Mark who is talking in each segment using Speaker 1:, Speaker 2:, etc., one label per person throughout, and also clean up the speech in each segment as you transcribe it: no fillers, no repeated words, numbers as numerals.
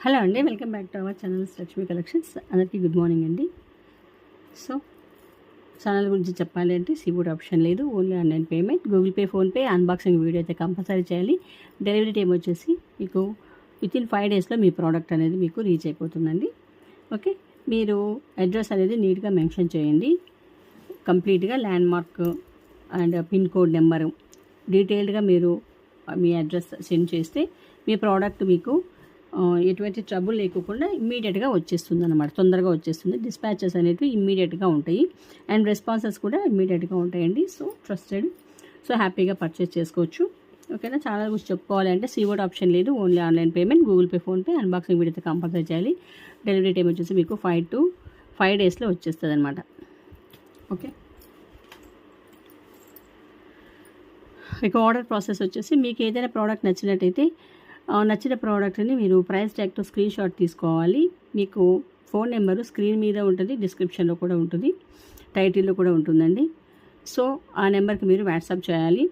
Speaker 1: Hello అండి, welcome back to our channel Lakshmi collections. అందరికీ good morning అండి. సో ఛానల్ గురించి చెప్పాలి అంటే సీబోర్డ్ ఆప్షన్ లేదు, only online payment, Google pay, PhonePe. Unboxing video అయితే కంపల్సరీ చేయాలి. డెలివరీ టైం వచ్చేసి మీకు వితిన్ 5 డేస్లో మీ ప్రోడక్ట్ అనేది మీకు రీచ్ అయిపోతుందండి. ఓకే, మీరు అడ్రస్ అనేది నీట్గా మెన్షన్ చేయండి. కంప్లీట్గా land mark and pin code number డీటెయిల్డ్గా మీరు మీ అడ్రస్ సెండ్ చేస్తే మీ ప్రోడక్ట్ మీకు ఎటువంటి ట్రబుల్ లేకుండా ఇమ్మీడియట్గా వచ్చేస్తుంది అనమాట. తొందరగా వచ్చేస్తుంది. డిస్పాచెస్ అనేవి ఇమ్మీడియట్గా ఉంటాయి అండ్ రెస్పాన్సెస్ కూడా ఇమ్మీడియట్గా ఉంటాయండి. సో ట్రస్టెడ్, సో హ్యాపీగా పర్చేస్ చేసుకోవచ్చు. ఓకేనా. ఛానల్ గురించి చెప్పుకోవాలి అంటే సీబోర్డ్ ఆప్షన్ లేదు, only online payment, Google pay, PhonePe. Unboxing video అయితే కంపల్సరీ చేయాలి. డెలివరీ టైం వచ్చేసి మీకు 5 డేస్లో వచ్చేస్తుంది అనమాట. ఓకే, మీకు ఆర్డర్ ప్రాసెస్ వచ్చేసి మీకు ఏదైనా ప్రోడక్ట్ నచ్చినట్టయితే నచ్చిన ప్రోడక్ట్ని మీరు ప్రైస్ ట్యాగ్తో స్క్రీన్ షాట్ తీసుకోవాలి. మీకు ఫోన్ నెంబరు స్క్రీన్ మీద ఉంటుంది, డిస్క్రిప్షన్లో కూడా ఉంటుంది, టైటిల్లో కూడా ఉంటుందండి. సో ఆ నెంబర్కి మీరు వాట్సాప్ చేయాలి.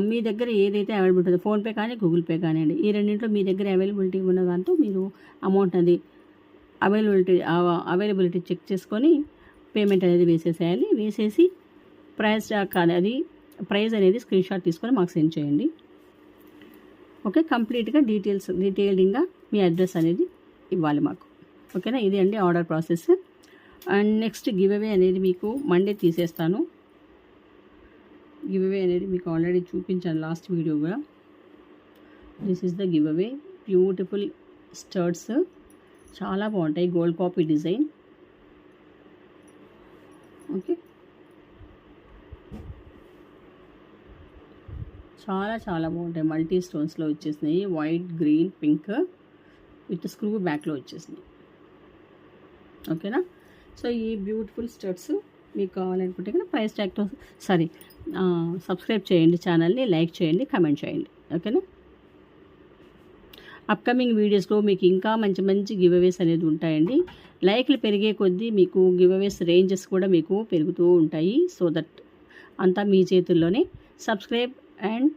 Speaker 1: మీ దగ్గర ఏదైతే అవైలబుల్ ఉంటుందో ఫోన్పే కానీ గూగుల్ పే కానివ్వండి, ఈ రెండింటిలో మీ దగ్గర అవైలబిలిటీ ఉన్న దాంతో మీరు అమౌంట్ అది అవైలబిలిటీ చెక్ చేసుకొని పేమెంట్ అనేది వేసేసేయాలి. వేసేసి ప్రైస్ అనేది స్క్రీన్ షాట్ తీసుకొని మాకు సెండ్ చేయండి. ఓకే, కంప్లీట్గా డీటెయిల్డ్గా మీ అడ్రస్ అనేది ఇవ్వాలి మాకు. ఓకేనా. ఇది అండి order process. And next give away అనేది మీకు మండే తీసేస్తాను. గివ్ అవే అనేది మీకు ఆల్రెడీ చూపించాను లాస్ట్ వీడియో కూడా. This is the giveaway. Beautiful studs చాలా బాగుంటాయి, గోల్డ్ కాపీ డిజైన్. ఓకే, చాలా బాగుంటాయి. మల్టీ స్టోన్స్లో వచ్చేసినాయి. White, green, pink with screw బ్యాక్లో వచ్చేసినాయి. ఓకేనా. సో ఈ బ్యూటిఫుల్ స్టర్ట్స్ మీకు కావాలనుకుంటే కనుక ప్రైస్ ట్యాగ్తో సబ్స్క్రైబ్ చేయండి, ఛానల్ని లైక్ చేయండి, కమెంట్ చేయండి. ఓకేనా. అప్కమింగ్ వీడియోస్లో మీకు ఇంకా మంచి గివ్ అవేస్ అనేది ఉంటాయండి. లైక్లు పెరిగే కొద్దీ మీకు గివ్ అవేస్ రేంజెస్ కూడా మీకు పెరుగుతూ ఉంటాయి. సో దట్ అంతా మీ చేతుల్లోనే. సబ్స్క్రైబ్ అండ్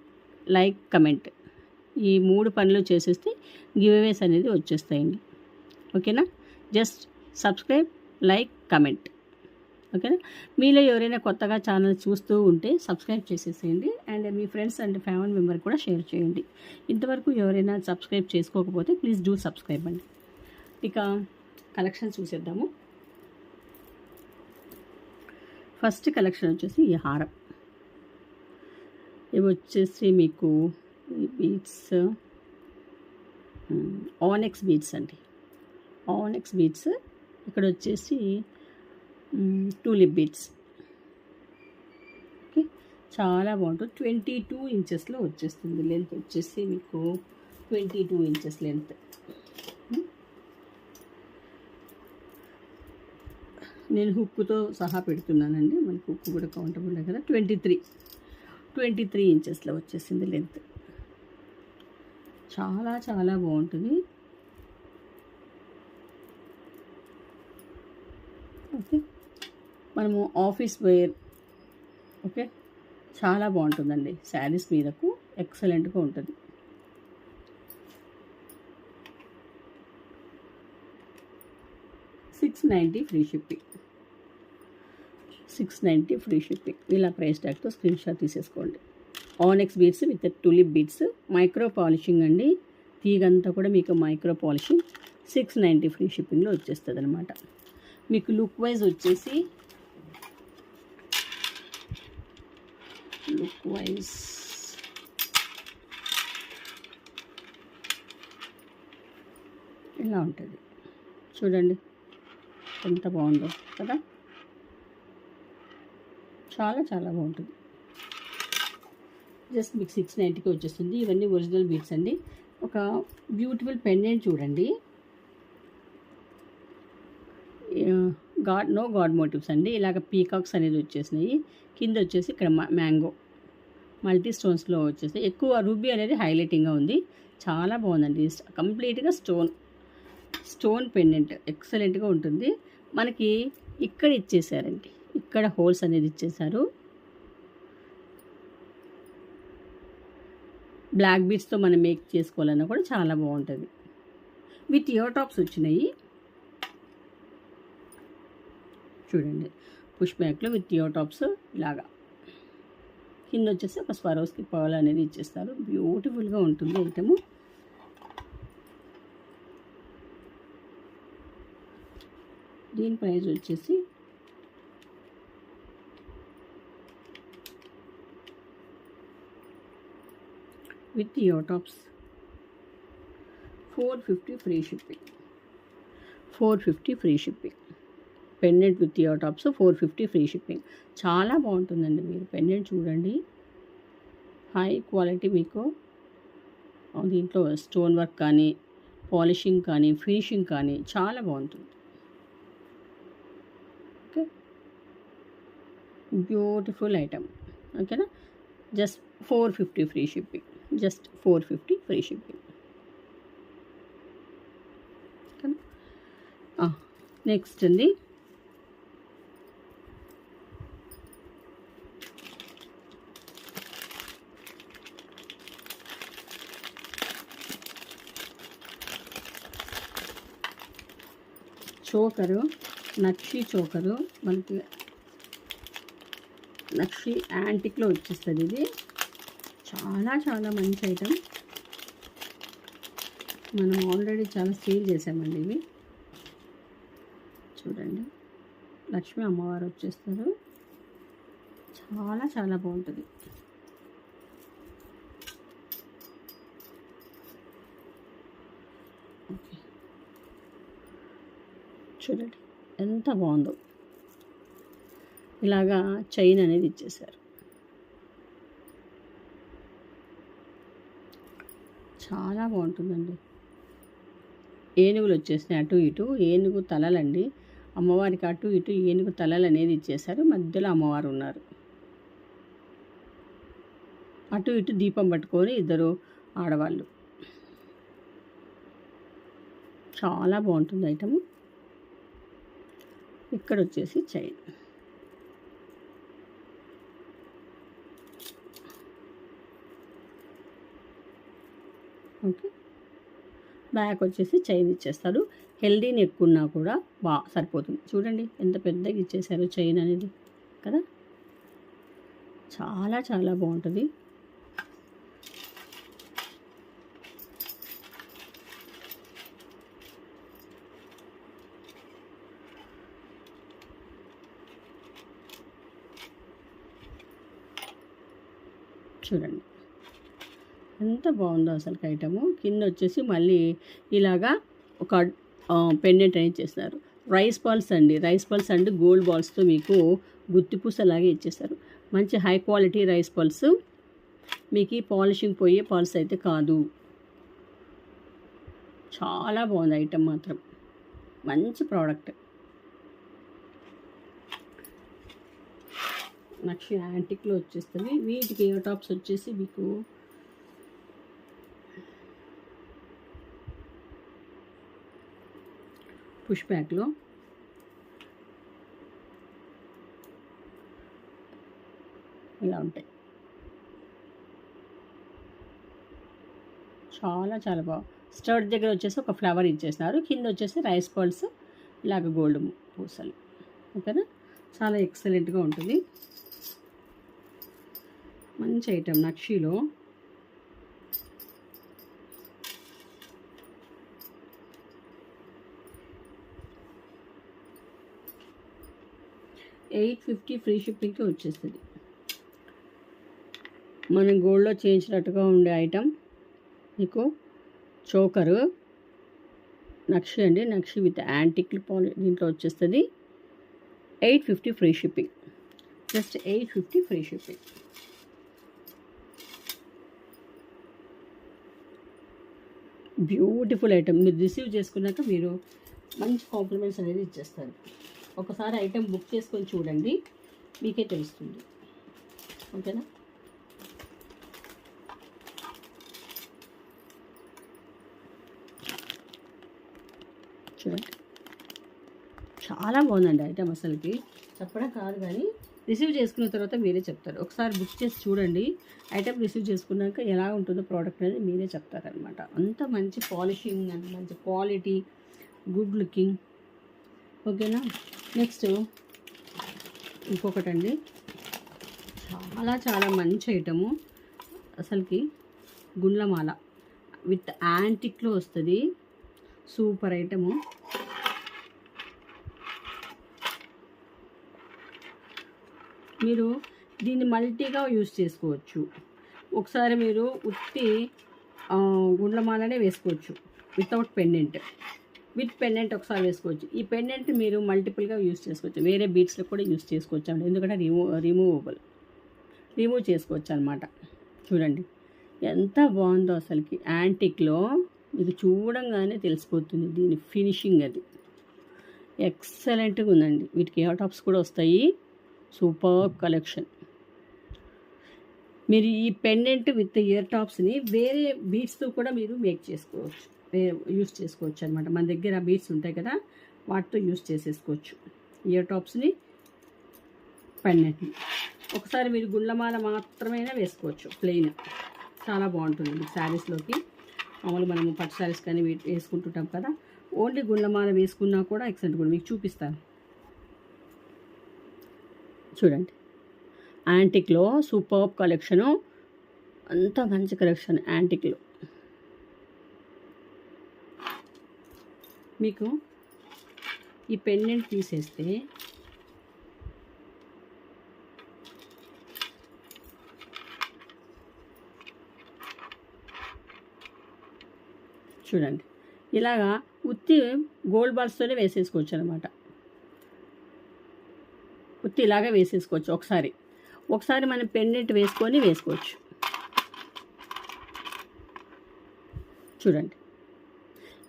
Speaker 1: లైక్, కమెంట్, ఈ 3 పనులు చేసేస్తే గివ్ అవేస్ అనేది వచ్చేస్తాయండి. ఓకేనా. Just subscribe, like, comment. ఓకేనా. మీలో ఎవరైనా కొత్తగా ఛానల్ చూస్తూ ఉంటే సబ్స్క్రైబ్ చేసేసేయండి and me friends and family member కూడా షేర్ చేయండి. ఇంతవరకు ఎవరైనా సబ్స్క్రైబ్ చేసుకోకపోతే ప్లీజ్ డూ సబ్స్క్రైబ్ అండి. ఇక కలెక్షన్ చూసేద్దాము. ఫస్ట్ కలెక్షన్ వచ్చేసి ఈ హారం. ఇవి వచ్చేసి మీకు బీడ్స్, ఆనెక్స్ బీడ్స్ అండి. ఆనెక్స్ బీడ్స్. ఇక్కడ వచ్చేసి టూలిప్ బీడ్స్. ఓకే, చాలా బాగుంటుంది. 22 ఇంచెస్లో వచ్చేస్తుంది. లెంత్ వచ్చేసి మీకు 22 ఇంచెస్ లెంత్. నేను హుక్కుతో సహా పెడుతున్నానండి, మనకు హుక్కు కూడా కౌంటబుల్ కదా. 23 ఇంచెస్లో వచ్చేసింది లెంత్. చాలా బాగుంటుంది. ఓకే, మనము ఆఫీస్ వేర్. ఓకే, చాలా బాగుంటుందండి. శారీస్ మీదకు ఎక్సలెంట్గా ఉంటుంది. $690 ఫ్రీ షిప్పింగ్. 690 free shipping. ఇలా ప్రైస్ ట్యాగ్తో స్క్రీన్ షాట్ తీసేసుకోండి. ఆనెక్స్ beads with tulip beads. Micro polishing అండి. తీగంతా కూడా మీకు మైక్రో పాలిషింగ్. 690 ఫ్రీ షిప్పింగ్లో వచ్చేస్తుంది అనమాట. మీకు లుక్ వైజ్ వచ్చేసి ఇలా ఉంటుంది. చూడండి ఎంత బాగుందో కదా. చాలా బాగుంటుంది. జస్ట్ మీకు 690కి వచ్చేస్తుంది. ఇవన్నీ ఒరిజినల్ బీడ్స్ అండి. ఒక బ్యూటిఫుల్ పెండెంట్ చూడండి. గాడ్ మోటివ్స్ అండి. ఇలాగ పీకాక్స్ అనేది వచ్చేసినాయి. కింద వచ్చేసి ఇక్కడ మ్యాంగో మల్టీ స్టోన్స్లో వచ్చేసి ఎక్కువ రూబీ అనేది హైలైటింగ్గా ఉంది. చాలా బాగుందండి. కంప్లీట్గా స్టోన్ పెండెంట్ ఎక్సలెంట్గా ఉంటుంది. మనకి ఇక్కడ ఇచ్చేసారండి, ఇక్కడ హోల్స్ అనేది ఇచ్చేసారు. బ్లాక్ బీడ్స్తో మనం మేక్ చేసుకోవాలన్నా కూడా చాలా బాగుంటుంది. విత్ ఇయర్ టాప్స్ వచ్చినాయి చూడండి. పుష్ బ్యాక్లో విత్ ఇయర్ టాప్స్ ఇలాగా. కింద వచ్చేసి ఒక స్వరోస్కి పర్ల్ అనేది ఇచ్చేస్తారు. బ్యూటిఫుల్గా ఉంటుంది ఐటము. దీని ప్రైస్ వచ్చేసి with ear tops 450 free shipping. 450 free shipping. Pendant with ear tops 450 free shipping. చాలా బాగుంటుందండి. మీరు పెండెంట్ చూడండి, హై క్వాలిటీ. మీకు దీంట్లో స్టోన్ వర్క్ కానీ, పాలిషింగ్ కానీ, ఫినిషింగ్ కానీ చాలా బాగుంటుంది. Okay, beautiful item. ఓకేనా, just 450 free shipping. Just 450 free shipping. Next అండి, చోకరు, నక్షి చోకరు. మనకి నక్షి యాంటిక్లో వచ్చేస్తుంది. ఇది చాలా చాలా మంచి ఐటమ్. మనం ఆల్రెడీ చాలా సేల్ చేసామండి. ఇవి చూడండి, లక్ష్మీ అమ్మవారు వచ్చేస్తారు. చాలా చాలా బాగుంటుంది. ఓకే, చూడండి ఎంత బాగుందో. ఇలాగా చైన్ అనేది ఇచ్చేసారు. చాలా బాగుంటుందండి. ఏనుగులు వచ్చేసినాయి అటు ఇటు. ఏనుగు తలలండి. అమ్మవారికి అటు ఇటు ఏనుగు తలలు అనేది ఇచ్చేసారు. మధ్యలో అమ్మవారు ఉన్నారు. అటు ఇటు దీపం పట్టుకొని ఇద్దరు ఆడవాళ్ళు. చాలా బాగుంటుంది ఐటమ్. ఇక్కడ వచ్చేసి చైన్. ఓకే, బ్యాక్ వచ్చేసి చైన్ ఇచ్చేస్తారు. హెల్దీ నెక్ ఉన్నా కూడా సరిపోతుంది. చూడండి ఎంత పెద్దగా ఇచ్చేసారు చైన్ అనేది కదా. చాలా చాలా బాగుంటుంది. చూడండి ఎంత బాగుందో అసలు ఐటము. కింద వచ్చేసి మళ్ళీ ఇలాగా ఒక పెండెంట్ అనేది చేస్తారు. రైస్ బాల్స్ అండి. రైస్ బాల్స్ అండ్ గోల్డ్ బాల్స్తో మీకు గుత్తిపూసలాగే ఇచ్చేస్తారు. మంచి హై క్వాలిటీ రైస్ బాల్స్. మీకు ఈ పాలిషింగ్ పోయే బాల్స్ అయితే కాదు. చాలా బాగుంది ఐటమ్ మాత్రం. మంచి ప్రోడక్ట్. నక్షి యాంటిక్లో వచ్చేస్తుంది. వీటికి ఇయర్ టాప్స్ వచ్చేసి మీకు పుష్ బ్యాక్లో ఇలా ఉంటాయి. చాలా చాలా బాగా. స్టర్ట్ దగ్గర వచ్చేసి ఒక ఫ్లవర్ ఇచ్చేసినారు. కింద వచ్చేసి రైస్ బాల్స్ ఇలాగ గోల్డ్ పూసలు. ఓకేనా, చాలా ఎక్సలెంట్గా ఉంటుంది. మంచి ఐటమ్ నక్షిలో. $850 ఫ్రీ షిప్పింగ్కి వచ్చేస్తుంది. మనం గోల్డ్లో చేయించినట్టుగా ఉండే ఐటమ్. మీకు చోకరు నక్షి అండి. నక్షి విత్ యాంటిక్ దీంట్లో వచ్చేస్తుంది. 850 free shipping. Just 850 free shipping. Beautiful item. మీరు రిసీవ్ చేసుకున్నాక మీరు మంచి కాంప్లిమెంట్స్ అనేది ఇచ్చేస్తారు. ఒకసారి ఐటమ్ బుక్ చేసుకొని చూడండి, మీకే తెలుస్తుంది. ఓకేనా, చూడండి చాలా బాగుందండి ఐటమ్. అసలుకి చెప్పడం కాదు కానీ రిసీవ్ చేసుకున్న తర్వాత మీరే చెప్తారు. ఒకసారి బుక్ చేసి చూడండి. ఐటెం రిసీవ్ చేసుకున్నాక ఎలా ఉంటుందో ప్రోడక్ట్ అనేది మీరే చెప్తారనమాట. అంత మంచి పాలిషింగ్ అండ్ మంచి క్వాలిటీ, గుడ్ లుకింగ్. ఓకేనా. నెక్స్ట్ ఇంకొకటండి, చాలా చాలా మంచి ఐటము అసలుకి, గుండ్లమాల విత్ యాంటిక్లో వస్తుంది. Super item. మీరు దీన్ని మల్టీగా యూజ్ చేసుకోవచ్చు. ఒకసారి మీరు ఉత్తి గుండ్లమాలనే వేసుకోవచ్చు వితౌట్ పెండెంట్. విత్ పెండెంట్ ఒకసారి వేసుకోవచ్చు. ఈ పెండెంట్ మీరు మల్టిపుల్గా యూజ్ చేసుకోవచ్చు. వేరే బీట్స్లో కూడా యూజ్ చేసుకోవచ్చు అండి. ఎందుకంటే రిమూవ్ చేసుకోవచ్చు అనమాట. చూడండి ఎంత బాగుందో అసలుకి. యాంటిక్లో మీకు చూడంగానే తెలిసిపోతుంది దీని ఫినిషింగ్. అది ఎక్సలెంట్గా ఉందండి. వీటికి ఇయర్ టాప్స్ కూడా వస్తాయి. Super collection. మీరు ఈ పెండెంట్ విత్ ఇయర్ టాప్స్ని వేరే బీట్స్తో కూడా మీరు మేక్ చేసుకోవచ్చు, యూస్ చేసుకోవచ్చు అనమాట. మన దగ్గర బీట్స్ ఉంటాయి కదా, వాటితో యూస్ చేసేసుకోవచ్చు ఇయర్ టాప్స్ని, పెండెంట్ని. ఒకసారి మీరు గుండ్లమాల మాత్రమైనా వేసుకోవచ్చు ప్లెయిన్. చాలా బాగుంటుంది మీకు శారీస్లోకి. మామూలు మనము పట్టు శారీస్ కానీ వేసుకుంటుంటాం కదా, ఓన్లీ గుండ్లమాల వేసుకున్నా కూడా ఎక్సలెంట్ కూడా. మీకు చూపిస్తాను చూడండి. యాంటిక్లో సూపర్ కలెక్షను. అంత మంచి కలెక్షన్ యాంటిక్లో. మీకు ఈ పెండెంట్ తీసేస్తే చూడండి, ఇలాగా ఉత్తి గోల్డ్ బాల్స్తోనే వేసేసుకోవచ్చు అనమాట. ఉత్తి ఇలాగే వేసేసుకోవచ్చు. ఒకసారి మనం పెండెంట్ వేసుకోవచ్చు. చూడండి,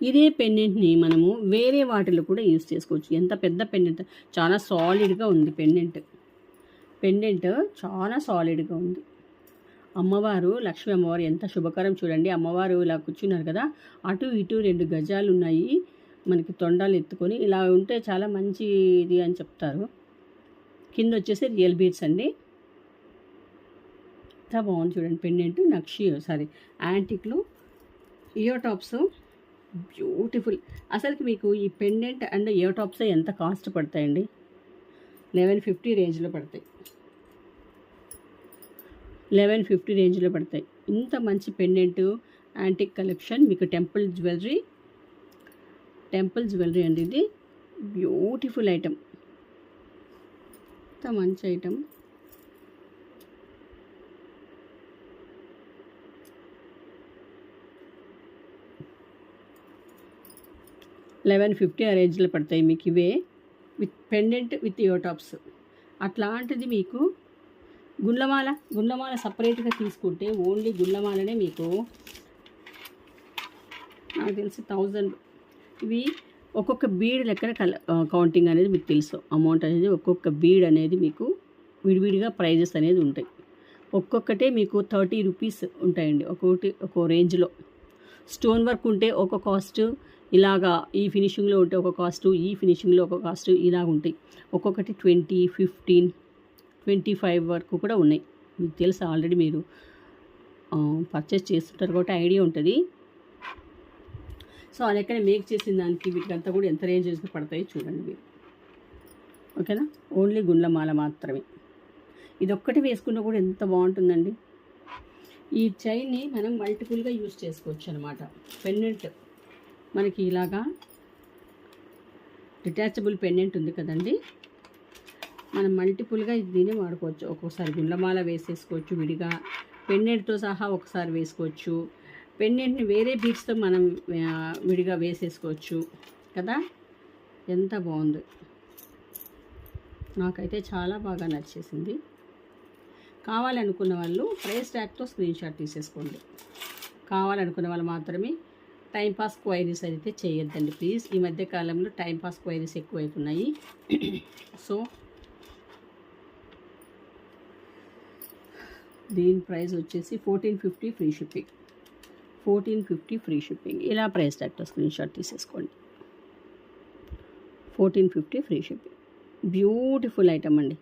Speaker 1: ఇదే పెండెంట్ని మనము వేరే వాటిలో కూడా యూజ్ చేసుకోవచ్చు. ఎంత పెద్ద పెండెంట్, చాలా సాలిడ్గా ఉంది పెండెంట్ చాలా సాలిడ్గా ఉంది. అమ్మవారు, లక్ష్మీ అమ్మవారు ఎంత శుభకరం. చూడండి, అమ్మవారు ఇలా కూర్చున్నారు కదా, అటు ఇటు 2 గజాలు ఉన్నాయి మనకి, తొండాలు ఎత్తుకొని. ఇలా ఉంటే చాలా మంచిది అని చెప్తారు. కింద వచ్చేసి రియల్ బీడ్స్ అండి. ఎంత బాగుంది చూడండి పెండెంట్. యాంటిక్లో ఇయర్ టాప్స్ బ్యూటిఫుల్. అసలుకి మీకు ఈ పెండెంట్ అండ్ ఇయర్ టాప్స్ ఎంత కాస్ట్ పడతాయండి? 1150 రేంజ్లో పడతాయి. 1150 రేంజ్లో పడతాయి. ఇంత మంచి పెండెంట్ యాంటిక్ కలెక్షన్ మీకు టెంపుల్ జ్యువెలరీ అండి. ఇది బ్యూటిఫుల్ ఐటమ్, ఎంత మంచి ఐటమ్. $1150 ఆ రేంజ్లో పడతాయి మీకు ఇవే, with pendant with ear tops. అట్లాంటిది మీకు గుండ్లమాల సపరేట్గా తీసుకుంటే ఓన్లీ గుండ్లమాలనే మీకు నాకు తెలిసి 1000. ఇవి ఒక్కొక్క బీడ్ లెక్కన కౌంటింగ్ అనేది మీకు తెలుసు. అమౌంట్ అనేది ఒక్కొక్క బీడ్ అనేది మీకు విడివిడిగా ప్రైజెస్ అనేది ఉంటాయి. ఒక్కొక్కటే మీకు 30 రూపీస్ ఉంటాయండి. ఒక్కో రేంజ్లో. స్టోన్ వర్క్ ఉంటే ఒక కాస్ట్, ఇలాగా ఈ ఫినిషింగ్లో ఉంటే ఒక కాస్టు, ఈ ఫినిషింగ్లో ఒక కాస్టు, ఇలాగ ఉంటాయి. ఒక్కొక్కటి 20, 15, 25 వరకు కూడా ఉన్నాయి. మీకు తెలుసు, ఆల్రెడీ మీరు పర్చేస్ చేస్తుంటారు కాబట్టి ఐడియా ఉంటుంది. సో ఆ లెక్కన మేక్ చేసిన దానికి వీటికంతా కూడా ఎంత రేంజెస్ పడతాయి చూడండి మీరు. ఓకేనా. ఓన్లీ గుండ్లమాల మాత్రమే. ఇదొక్కటి వేసుకున్నా కూడా ఎంత బాగుంటుందండి. ఈ చైన్ని మనం మల్టిపుల్గా యూజ్ చేసుకోవచ్చు అనమాట. పెండెంట్ మనకి ఇలాగా డిటాచబుల్ పెండెంట్ ఉంది కదండి, మనం మల్టిపుల్గా దీన్ని వాడుకోవచ్చు. ఒక్కొక్కసారి గుండ్లమాల వేసేసుకోవచ్చు విడిగా, పెండెంట్తో సహా ఒకసారి వేసుకోవచ్చు. పెండెంట్ని వేరే బీడ్స్తో మనం విడిగా వేసేసుకోవచ్చు కదా. ఎంత బాగుంది, నాకైతే చాలా బాగా నచ్చేసింది. కావాలనుకున్న వాళ్ళు ప్రైస్ ట్యాగ్తో స్క్రీన్ షాట్ తీసేసుకోండి. కావాలనుకున్న వాళ్ళు మాత్రమే. టైంపాస్ క్వైరీస్ అయితే చేయొద్దండి ప్లీజ్. ఈ మధ్య కాలంలో టైంపాస్ క్వైరీస్ ఎక్కువైతున్నాయి. సో దీని ప్రైస్ వచ్చేసి 1450 ఫ్రీ షిప్పింగ్. 1450 free shipping. ఇలా ప్రైస్ ట్యాగ్తో స్క్రీన్ షాట్ తీసేసుకోండి. 1450 ఫ్రీ షిప్పింగ్. బ్యూటిఫుల్ ఐటమ్ అండి.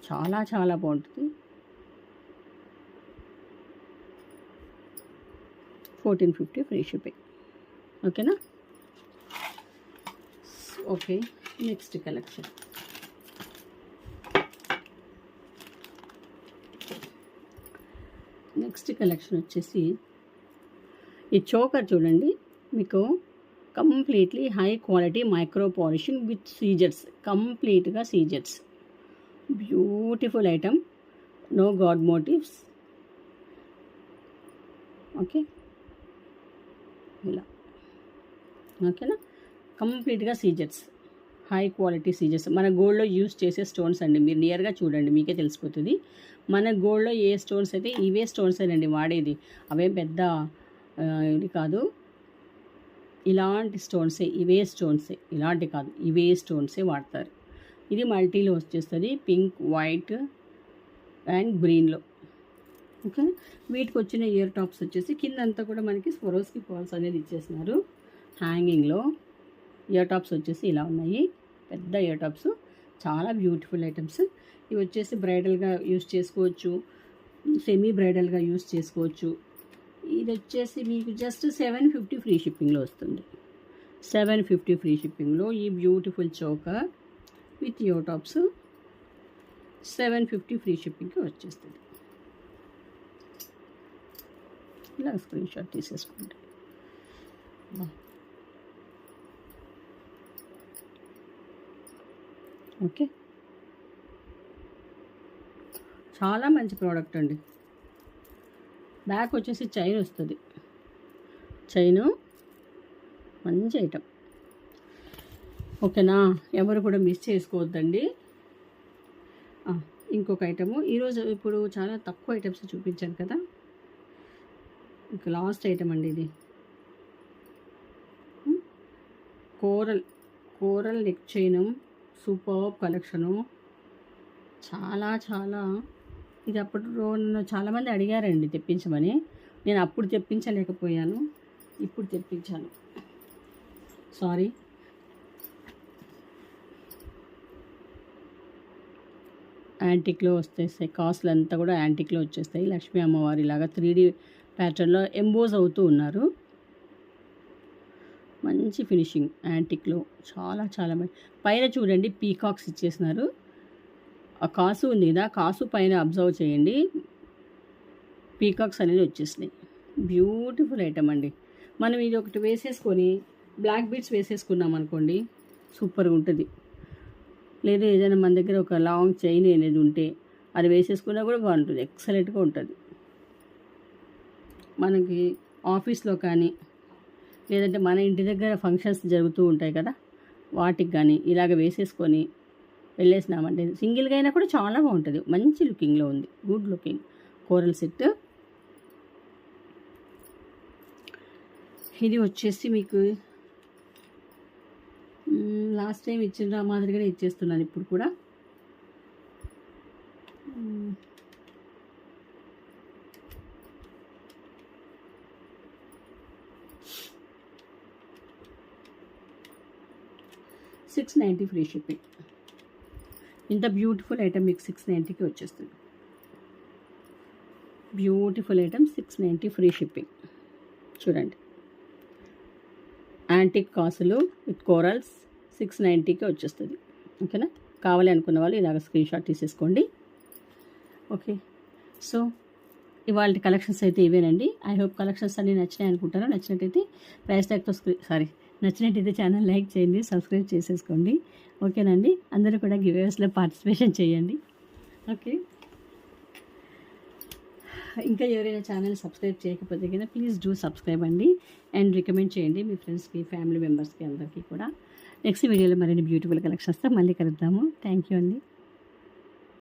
Speaker 1: చాలా చాలా బాగుంటుంది. 1450 ఫ్రీ షిప్పింగ్. ఓకేనా? Okay, next collection. Next collection వచ్చేసి ఈ చోకర్ చూడండి. మీకు completely high quality micro polishing with సీజర్స్, కంప్లీట్గా సీజర్స్. Beautiful item, no god motifs. Okay, ఇలా ఓకేనా? కంప్లీట్గా సీజర్స్, హై క్వాలిటీ సీజర్స్. మన గోల్డ్లో యూజ్ చేసే స్టోన్స్ అండి. మీరు నియర్గా చూడండి, మీకే తెలిసిపోతుంది. మన గోల్డ్లో ఏ స్టోన్స్ అయితే ఇవే స్టోన్స్ అండి వాడేది. అవేం పెద్ద ఇది కాదు, ఇలాంటి స్టోన్సే, ఇవే స్టోన్సే, ఇలాంటి కాదు, ఇవే స్టోన్సే వాడతారు. ఇది మల్టీలో వచ్చేస్తుంది, పింక్, వైట్ అండ్ గ్రీన్లో. ఓకే, వీటికి వచ్చిన ఇయర్ టాప్స్ వచ్చేసి కిందంతా కూడా మనకి స్వరోస్కి పాల్స్ అనేది ఇచ్చేసినారు. హ్యాంగింగ్లో ఇయర్ టాప్స్ వచ్చేసి ఇలా ఉన్నాయి, పెద్ద ఇయర్ టాప్స్, చాలా బ్యూటిఫుల్ ఐటమ్స్. ఇవి వచ్చేసి బ్రైడల్గా యూస్ చేసుకోవచ్చు, సెమీ బ్రైడల్గా యూస్ చేసుకోవచ్చు. ఇది వచ్చేసి మీకు జస్ట్ 750 ఫ్రీ షిప్పింగ్లో వస్తుంది. 750 ఫ్రీ షిప్పింగ్లో ఈ beautiful choker with ear tops 750 free షిప్పింగ్కి వచ్చేస్తుంది. ఇలా స్క్రీన్ షాట్ తీసేసుకోండి. ఓకే, చాలా మంచి ప్రోడక్ట్ అండి. బ్యాక్ వచ్చేసి చైన్ వస్తుంది, చైను మంచి ఐటమ్. ఓకేనా? ఎవరు కూడా మిస్ చేసుకోవద్దండి. ఇంకొక ఐటము ఈరోజు, ఇప్పుడు చాలా తక్కువ ఐటమ్స్ చూపించాను కదా, ఇంకా లాస్ట్ ఐటమ్ అండి ఇది. Coral neck chain, super collection. చాలా చాలా, ఇది అప్పుడు నన్ను చాలామంది అడిగారండి తెప్పించమని. నేను అప్పుడు తెప్పించలేకపోయాను, ఇప్పుడు తెప్పించాను, సారీ. యాంటిక్లో వస్తాయి, కాస్ట్లు అంతా కూడా యాంటిక్లో వచ్చేస్తాయి. లక్ష్మీ అమ్మవారి లాగా 3D ప్యాటర్న్లో ఎంబోజ్ అవుతూ ఉన్నారు. మంచి ఫినిషింగ్ యాంటిక్లో, చాలా చాలా పైన చూడండి పీకాక్స్ ఇచ్చేసినారు. ఆ కాసు ఉంది కదా, కాసు పైన అబ్జర్వ్ చేయండి, పీకాక్స్ అనేది వచ్చేసినాయి. బ్యూటిఫుల్ ఐటమ్ అండి. మనం ఇది ఒకటి వేసేసుకొని బ్లాక్ బీడ్స్ వేసేసుకున్నాం అనుకోండి, సూపర్గా ఉంటుంది. లేదా ఏదైనా మన దగ్గర ఒక లాంగ్ చైన్ అనేది ఉంటే అది వేసేసుకున్నా కూడా బాగుంటుంది, ఎక్సలెంట్గా ఉంటుంది. మనకి ఆఫీస్లో కానీ, లేదంటే మన ఇంటి దగ్గర ఫంక్షన్స్ జరుగుతూ ఉంటాయి కదా, వాటికి కానీ ఇలాగ వేసేసుకొని వెళ్ళేసినామంటే సింగిల్గా అయినా కూడా చాలా బాగుంటుంది. మంచి లుకింగ్లో ఉంది, గుడ్ లుకింగ్ కోరల్ సెట్. ఇది వచ్చేసి మీకు లాస్ట్ టైం ఇచ్చిన మాదిరిగానే ఇచ్చేస్తున్నాను ఇప్పుడు కూడా. $690 ఫ్రీ షిప్పింగ్. ఇంత బ్యూటిఫుల్ ఐటమ్ మీకు 690కి వచ్చేస్తుంది. Beautiful item 690 free shipping. చూడండి, యాంటిక్ కాసులు విత్ కోరల్స్ 690కి వచ్చేస్తుంది. ఓకేనా? కావాలి అనుకున్న వాళ్ళు ఇలాగ స్క్రీన్ షాట్ తీసేసుకోండి. ఓకే, సో ఇవాళ కలెక్షన్స్ అయితే ఇవేనండి. ఐ హోప్ కలెక్షన్స్ అన్నీ నచ్చినాయి అనుకుంటాను. నచ్చినట్టయితే ప్రైస్ ట్యాగ్తో నచ్చినట్టయితే ఛానల్ లైక్ చేయండి, సబ్స్క్రైబ్ చేసేసుకోండి. ఓకేనండి? అందరూ కూడా గివేస్లో పార్టిసిపేషన్ చేయండి. ఓకే, ఇంకా ఎవరైనా ఛానల్ సబ్స్క్రైబ్ చేయకపోతే కనుక ప్లీజ్ డూ సబ్స్క్రైబ్ అండి, అండ్ రికమెండ్ చేయండి మీ ఫ్రెండ్స్కి, ఫ్యామిలీ మెంబర్స్కి, అందరికీ కూడా. నెక్స్ట్ వీడియోలో మరిన్ని బ్యూటిఫుల్ కలెక్షన్స్తో మళ్ళీ కలుద్దాము. థ్యాంక్ యూ అండి.